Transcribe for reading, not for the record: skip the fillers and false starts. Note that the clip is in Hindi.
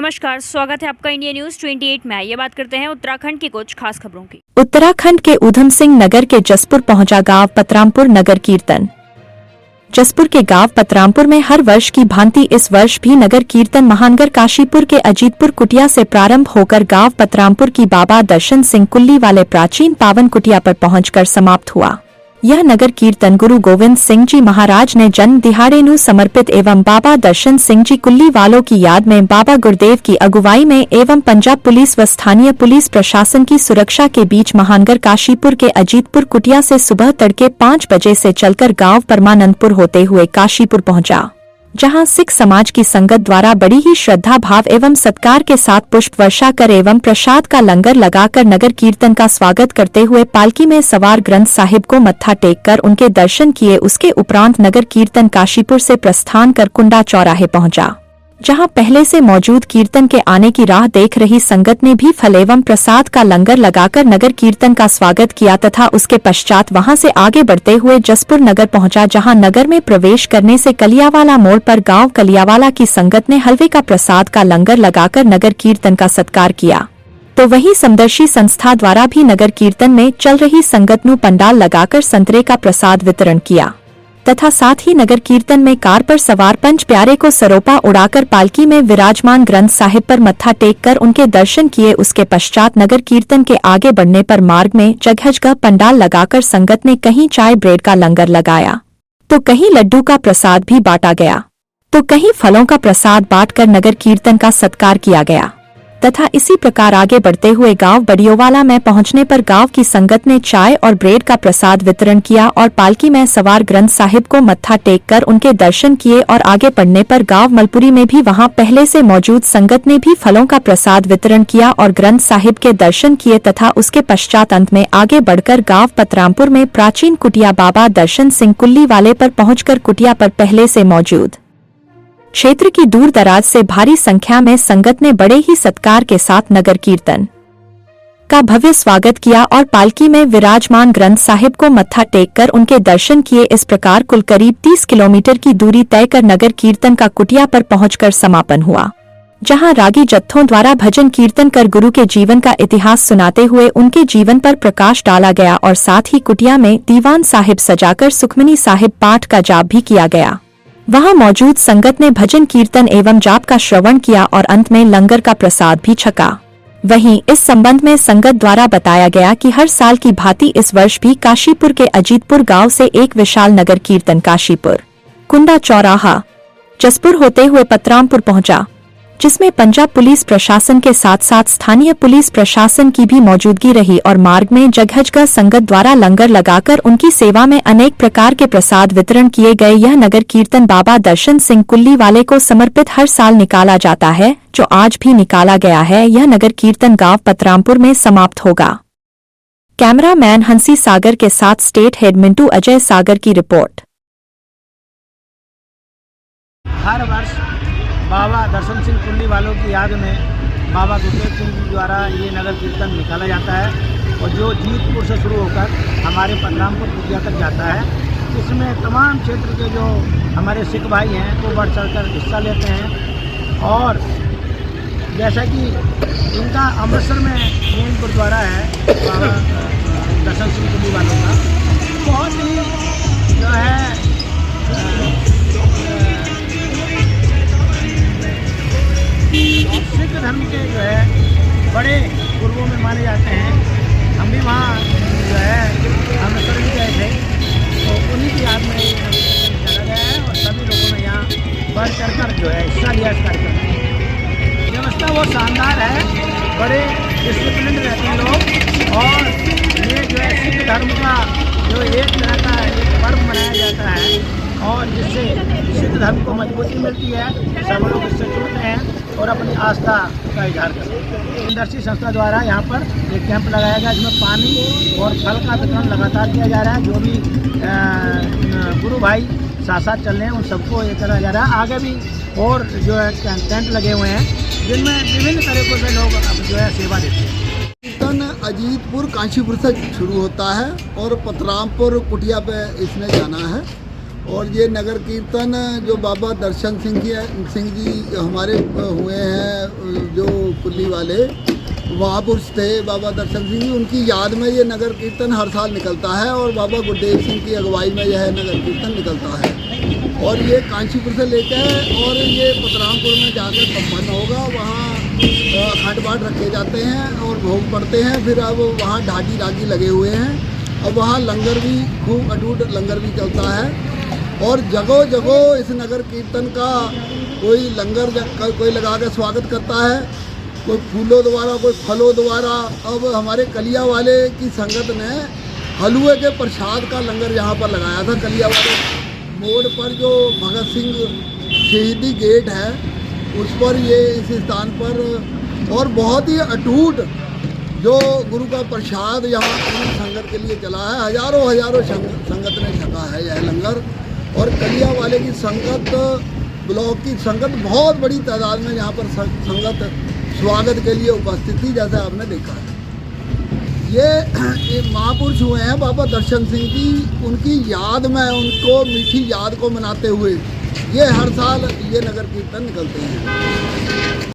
नमस्कार, स्वागत है आपका इंडिया न्यूज 28 में। ये बात करते हैं उत्तराखंड की कुछ खास खबरों की। उत्तराखंड के ऊधम सिंह नगर के जसपुर पहुंचा गांव पतरामपुर नगर कीर्तन। जसपुर के गांव पतरामपुर में हर वर्ष की भांति इस वर्ष भी नगर कीर्तन महानगर काशीपुर के अजीतपुर कुटिया से प्रारंभ होकर गांव पतरामपुर की बाबा दर्शन सिंह कुल्ली वाले प्राचीन पावन कुटिया पर पहुंचकर समाप्त हुआ। यह नगर कीर्तन गुरु गोविंद सिंह जी महाराज ने जन्म दिहाड़े नु समर्पित एवं बाबा दर्शन सिंह जी कुल्ली वालों की याद में बाबा गुरुदेव की अगुवाई में एवं पंजाब पुलिस व स्थानीय पुलिस प्रशासन की सुरक्षा के बीच महानगर काशीपुर के अजीतपुर कुटिया से सुबह तड़के 5 बजे से चलकर गांव परमानंदपुर होते हुए काशीपुर पहुंचा, जहां सिख समाज की संगत द्वारा बड़ी ही श्रद्धा भाव एवं सत्कार के साथ पुष्प वर्षा कर एवं प्रसाद का लंगर लगाकर नगर कीर्तन का स्वागत करते हुए पालकी में सवार ग्रंथ साहिब को मत्था टेक कर उनके दर्शन किए। उसके उपरांत नगर कीर्तन काशीपुर से प्रस्थान कर कुंडा चौराहे पहुंचा, जहां पहले से मौजूद कीर्तन के आने की राह देख रही संगत ने भी फल एवं प्रसाद का लंगर लगाकर नगर कीर्तन का स्वागत किया तथा उसके पश्चात वहां से आगे बढ़ते हुए जसपुर नगर पहुंचा, जहां नगर में प्रवेश करने से कलियावाला मोड़ पर गांव कलियावाला की संगत ने हलवे का प्रसाद का लंगर लगाकर नगर कीर्तन का सत्कार किया। तो वहीं समदर्शी संस्था द्वारा भी नगर कीर्तन में चल रही संगत नु पंडाल लगाकर संतरे का प्रसाद वितरण किया तथा साथ ही नगर कीर्तन में कार पर सवार पंच प्यारे को सरोपा उड़ाकर पालकी में विराजमान ग्रंथ साहिब पर मत्था टेक कर उनके दर्शन किए। उसके पश्चात नगर कीर्तन के आगे बढ़ने पर मार्ग में जगह जगह पंडाल लगाकर संगत ने कहीं चाय ब्रेड का लंगर लगाया, तो कहीं लड्डू का प्रसाद भी बांटा गया, तो कहीं फलों का प्रसाद बांटकर नगर कीर्तन का सत्कार किया गया तथा इसी प्रकार आगे बढ़ते हुए गांव बड़ियोवाला में पहुंचने पर गांव की संगत ने चाय और ब्रेड का प्रसाद वितरण किया और पालकी में सवार ग्रंथ साहिब को मत्था टेक कर उनके दर्शन किए और आगे बढ़ने पर गांव मलपुरी में भी वहां पहले से मौजूद संगत ने भी फलों का प्रसाद वितरण किया और ग्रंथ साहिब के दर्शन किए तथा उसके पश्चात अंत में आगे बढ़कर गांव पतरामपुर में प्राचीन कुटिया बाबा दर्शन सिंह कुल्ली वाले पर पहुंचकर कुटिया पर पहले से मौजूद क्षेत्र की दूर दराज से भारी संख्या में संगत ने बड़े ही सत्कार के साथ नगर कीर्तन का भव्य स्वागत किया और पालकी में विराजमान ग्रंथ साहिब को मत्था टेक कर उनके दर्शन किए। इस प्रकार कुल करीब 30 किलोमीटर की दूरी तय कर नगर कीर्तन का कुटिया पर पहुंचकर समापन हुआ, जहां रागी जत्थों द्वारा भजन कीर्तन कर गुरु के जीवन का इतिहास सुनाते हुए उनके जीवन पर प्रकाश डाला गया और साथ ही कुटिया में दीवान साहिब सजाकर सुखमनी साहिब पाठ का जाप भी किया गया। वहां मौजूद संगत ने भजन कीर्तन एवं जाप का श्रवण किया और अंत में लंगर का प्रसाद भी छका। वहीं इस संबंध में संगत द्वारा बताया गया कि हर साल की भांति इस वर्ष भी काशीपुर के अजीतपुर गांव से एक विशाल नगर कीर्तन काशीपुर कुंडा चौराहा जसपुर होते हुए पतरामपुर पहुंचा, जिसमें पंजाब पुलिस प्रशासन के साथ साथ स्थानीय पुलिस प्रशासन की भी मौजूदगी रही और मार्ग में जगह जगह संगत द्वारा लंगर लगाकर उनकी सेवा में अनेक प्रकार के प्रसाद वितरण किए गए। यह नगर कीर्तन बाबा दर्शन सिंह कुल्ली वाले को समर्पित हर साल निकाला जाता है, जो आज भी निकाला गया है। यह नगर कीर्तन गांव पतरामपुर में समाप्त होगा। कैमरामैन हंसी सागर के साथ स्टेट हेड मिंटू अजय सागर की रिपोर्ट। हर वर्ष बाबा दर्शन सिंह कुल्ली वालों की याद में बाबा गुरुदेव सिंह जी द्वारा ये नगर कीर्तन निकाला जाता है और जो जीतपुर से शुरू होकर हमारे पतरामपुर कुटिया तक जाता है। इसमें तमाम क्षेत्र के जो हमारे सिख भाई हैं वो बढ़ चढ़कर हिस्सा लेते हैं और जैसा कि इनका अमृतसर में मेन गुरुद्वारा है बाबा दर्शन सिंह कुल्ली वालों का, बहुत ही जो है सिख धर्म के जो है बड़े गुरुओं में माने जाते हैं। हम भी वहाँ जो है अमृतसर भी गए थे, तो उन्हीं की याद में चला गया है और सभी लोगों ने यहाँ बढ़ चढ़कर जो है हिस्सा लिया इस कार्यक्रम में। व्यवस्था वो शानदार है, बड़े डिसिप्लिन रहते हैं लोग और ये जो है सिख धर्म का जो एक तरह का एक पर्व मनाया जाता है और जिससे सिख धर्म को मजबूती मिलती है। सब लोग इससे जुड़ते हैं और अपनी आस्था का इजहार करते हैं। समदर्शी संस्था द्वारा यहाँ पर एक कैंप लगाया गया जिसमें पानी और फल का वितरण लगातार किया जा रहा है। जो भी गुरु भाई साथ साथ चल रहे हैं उन सबको ये करा जा रहा है। आगे भी और जो है टेंट लगे हुए हैं जिनमें विभिन्न तरीकों से लोग जो है सेवा देते हैं। कीर्तन अजीतपुर काशीपुर से शुरू होता है और पतरामपुर कुटिया पे इसने जाना है और ये नगर कीर्तन जो बाबा दर्शन सिंह जी हमारे हुए हैं, जो कुल्ली वाले महापुरुष थे बाबा दर्शन सिंह जी, उनकी याद में ये नगर कीर्तन हर साल निकलता है और बाबा गुरदेव सिंह की अगुवाई में यह नगर कीर्तन निकलता है। और ये कांचीपुर से लेकर और ये पतरामपुर में जाकर संपन्न होगा। वहाँ अखंड पाठ रखे जाते हैं और भोग पड़ते हैं। फिर अब वहाँ ढाकी रागी लगे हुए हैं। अब वहाँ लंगर भी खूब अटूट लंगर भी चलता है। और जगह जगह इस नगर कीर्तन का कोई लंगर कोई लगा कर स्वागत करता है, कोई फूलों द्वारा, कोई फलों द्वारा। अब हमारे कलिया वाले की संगत ने हलवे के प्रसाद का लंगर यहाँ पर लगाया था। कलिया वाले मोड़ पर जो भगत सिंह शहीदी गेट है उस पर ये इस स्थान पर, और बहुत ही अटूट जो गुरु का प्रसाद यहाँ पूरी संगत के लिए चला है। हजारों संगत ने छका है यह लंगर। और कलिया वाले की संगत, ब्लॉक की संगत बहुत बड़ी तादाद में यहाँ पर संगत स्वागत के लिए उपस्थित थी, जैसा आपने देखा है। ये महापुरुष हुए हैं बाबा दर्शन सिंह जी, उनकी याद में, उनको मीठी याद को मनाते हुए ये हर साल ये नगर कीर्तन निकलते हैं।